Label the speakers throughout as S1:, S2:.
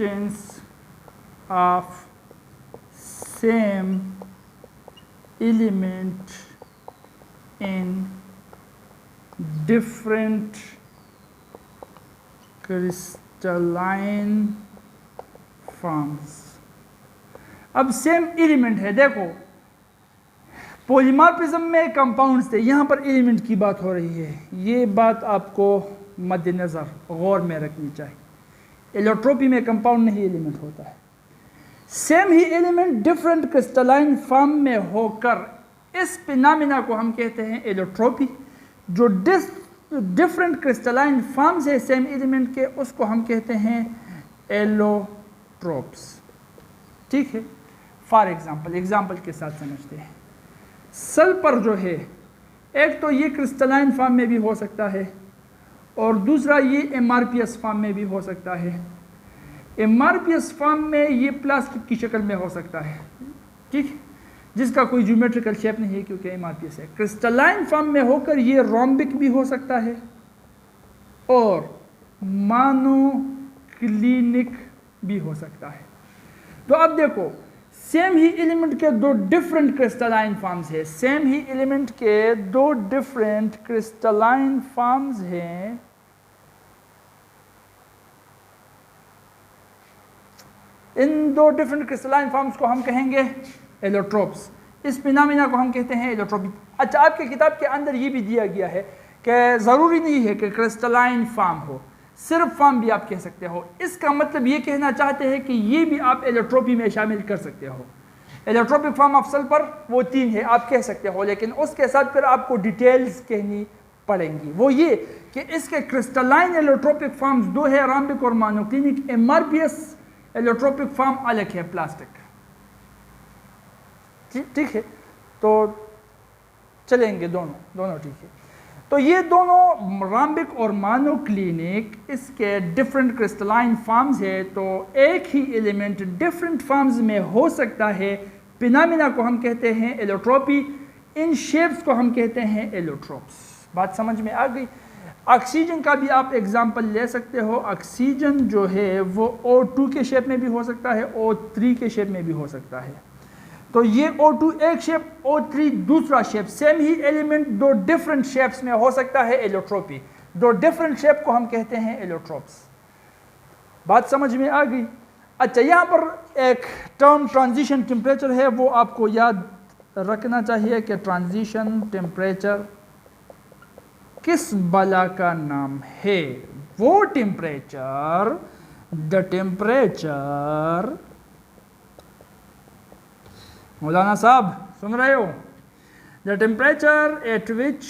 S1: existence of same element in different crystalline forms। अब same element है, देखो polymorphism में कंपाउंड्स थे, यहां पर एलिमेंट की बात हो रही है, ये बात आपको मद्देनजर गौर में रखनी चाहिए। एलोट्रोपी में कंपाउंड नहीं एलिमेंट होता है। सेम ही एलिमेंट डिफरेंट क्रिस्टलाइन फॉर्म में होकर, इस फिनोमेना को हम कहते हैं एलोट्रोपी। जो डिफरेंट क्रिस्टलाइन फॉर्म्स है सेम एलिमेंट के, उसको हम कहते हैं एलोट्रोप्स। ठीक है, फॉर एग्जाम्पल के साथ समझते हैं। सल्फर जो है, एक तो ये क्रिस्टलाइन फॉर्म में भी हो सकता है और दूसरा ये एमआरपीएस फॉर्म में भी हो सकता है। एमआरपीएस फॉर्म में ये प्लास्टिक की शक्ल में हो सकता है, ठीक, जिसका कोई ज्योमेट्रिकल शेप नहीं है क्योंकि एमआरपीएस है। क्रिस्टलाइन फॉर्म में होकर ये रोम्बिक भी हो सकता है और मोनोक्लिनिक भी हो सकता है। तो अब देखो, सेम ही एलिमेंट के दो डिफरेंट क्रिस्टलाइन फॉर्म्स है, सेम ही एलिमेंट के दो डिफरेंट क्रिस्टलाइन फॉर्म्स हैं। इन दो डिफरेंट क्रिस्टलाइन फॉर्म्स को हम कहेंगे एलोट्रोप्स। इस फिनोमेना को हम कहते हैं एलोट्रोपी। अच्छा, आपके किताब के अंदर ये भी दिया गया है कि ज़रूरी नहीं है कि क्रिस्टलाइन फॉर्म हो, सिर्फ फॉर्म भी आप कह सकते हो। इसका मतलब ये कहना चाहते हैं कि ये भी आप एलोट्रोपी में शामिल कर सकते हो। एलोट्रोपिक फॉर्म ऑफ सल्फर वो 3 है, आप कह सकते हो, लेकिन उसके साथ फिर आपको डिटेल्स कहनी पड़ेंगी। वो ये कि इसके क्रिस्टलाइन एलोट्रोपिक फॉर्म्स 2 है, रोम्बिक और मोनोक्लिनिक। एमआरपीएस एलोट्रोपिक फॉर्म अलग है, प्लास्टिक। ठीक है, तो चलेंगे दोनों ठीक है। तो ये दोनों रोम्बिक और मोनोक्लिनिक इसके डिफरेंट क्रिस्टलाइन फॉर्म्स है। तो एक ही एलिमेंट डिफरेंट फॉर्म्स में हो सकता है। फिनोमेना को हम कहते हैं एलोट्रोपी, इन शेप्स को हम कहते हैं एलोट्रोप्स। बात समझ में आ गई? ऑक्सीजन का भी आप एग्जांपल ले सकते हो। ऑक्सीजन जो है वो O2 के शेप में भी हो सकता है, O3 के शेप में भी हो सकता है। तो ये O2 एक शेप, O3 दूसरा शेप। सेम ही एलिमेंट 2 डिफरेंट शेप्स में हो सकता है, एलोट्रोपी। 2 डिफरेंट शेप को हम कहते हैं एलोट्रोप्स। बात समझ में आ गई? अच्छा, यहाँ पर एक टर्म ट्रांजिशन टेम्परेचर है, वो आपको याद रखना चाहिए कि ट्रांजिशन टेम्परेचर किस बला का नाम है। वो टेम्परेचर, द टेम्परेचर, मौलाना साहब सुन रहे हो, the temperature at which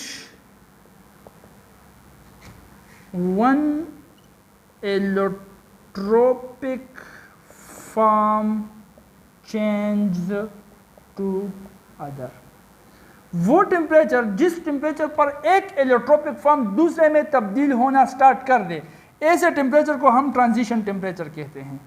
S1: one allotropic form change to other. वो टेम्परेचर जिस टेम्परेचर पर एक एलोट्रोपिक फॉर्म दूसरे में तब्दील होना स्टार्ट कर दे, ऐसे टेम्परेचर को हम ट्रांजिशन टेम्परेचर कहते हैं।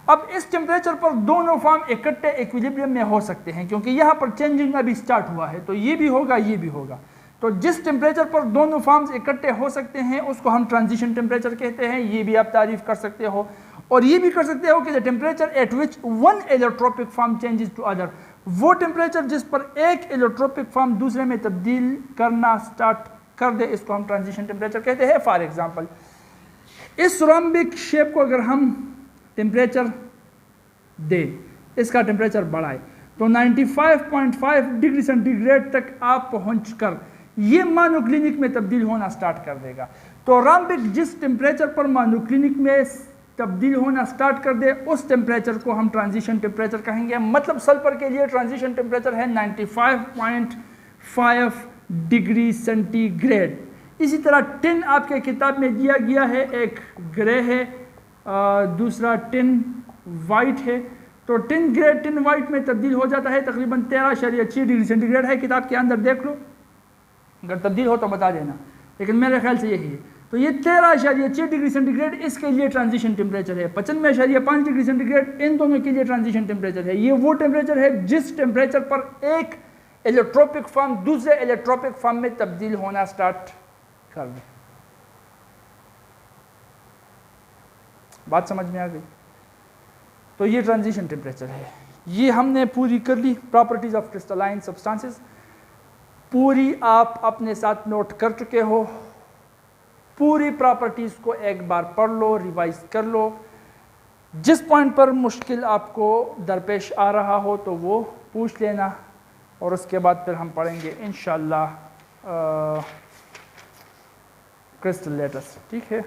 S1: अब इस टेम्परेचर पर दोनों फॉर्म इकट्ठे इक्विलिब्रियम में हो सकते हैं, क्योंकि यहाँ पर चेंजिंग अभी स्टार्ट हुआ है, तो ये भी होगा, ये भी होगा। तो जिस टेम्परेचर पर दोनों फॉर्म्स इकट्ठे हो सकते हैं उसको हम ट्रांजिशन टेम्परेचर कहते हैं। ये भी आप तारीफ कर सकते हो, और ये भी कर सकते हो कि the temperature at which one allotropic form changes to other. वो टेम्परेचर जिस पर एक एलोट्रोपिक फॉर्म दूसरे में तब्दील करना स्टार्ट कर दे, इसको हम ट्रांजिशन टेम्परेचर कहते हैं। फॉर एग्जाम्पल, इस रोम्बिक शेप को अगर हम टेम्परेचर दे, इसका टेम्परेचर बढ़ाए, तो 95.5 डिग्री सेंटीग्रेड तक आप पहुंचकर ये मोनोक्लिनिक में तब्दील होना स्टार्ट कर देगा। तो रोम्बिक जिस टेम्परेचर पर मोनोक्लिनिक में तब्दील होना स्टार्ट कर दे, उस टेम्परेचर को हम ट्रांजिशन टेम्परेचर कहेंगे। मतलब सल्फर के लिए ट्रांजिशन टेम्परेचर है 95.5 डिग्री सेंटीग्रेड। इसी तरह टिन आपके किताब में दिया गया है, एक ग्रे है, दूसरा टिन वाइट है। तो टिन ग्रे टिन वाइट में तब्दील हो जाता है, तकरीबन 13.6 डिग्री सेंटीग्रेड है, किताब के अंदर देख लो, अगर तब्दील हो तो बता देना, लेकिन मेरे ख्याल से यही है। तो ये 13.6 डिग्री सेंटीग्रेड इसके लिए ट्रांजिशन टेम्परेचर है। 95.5 डिग्री सेंटीग्रेड इन दोनों के लिए ट्रांजिशन टेम्परेचर है। ये वो टेम्परेचर है जिस टेम्परेचर पर एक इलेक्ट्रोपिक फॉर्म दूसरे इलेक्ट्रोपिक फॉर्म में तब्दील होना स्टार्ट कर दे। बात समझ में आ गई? तो ये ट्रांजिशन टेम्परेचर है। ये हमने पूरी कर ली प्रॉपर्टीज़ ऑफ क्रिस्टलाइन सब्सटेंसेस, पूरी आप अपने साथ नोट कर चुके हो। पूरी प्रॉपर्टीज़ को एक बार पढ़ लो, रिवाइज कर लो। जिस पॉइंट पर मुश्किल आपको दरपेश आ रहा हो तो वो पूछ लेना, और उसके बाद फिर हम पढ़ेंगे इंशाअल्लाह क्रिस्टल लेटर्स। ठीक है।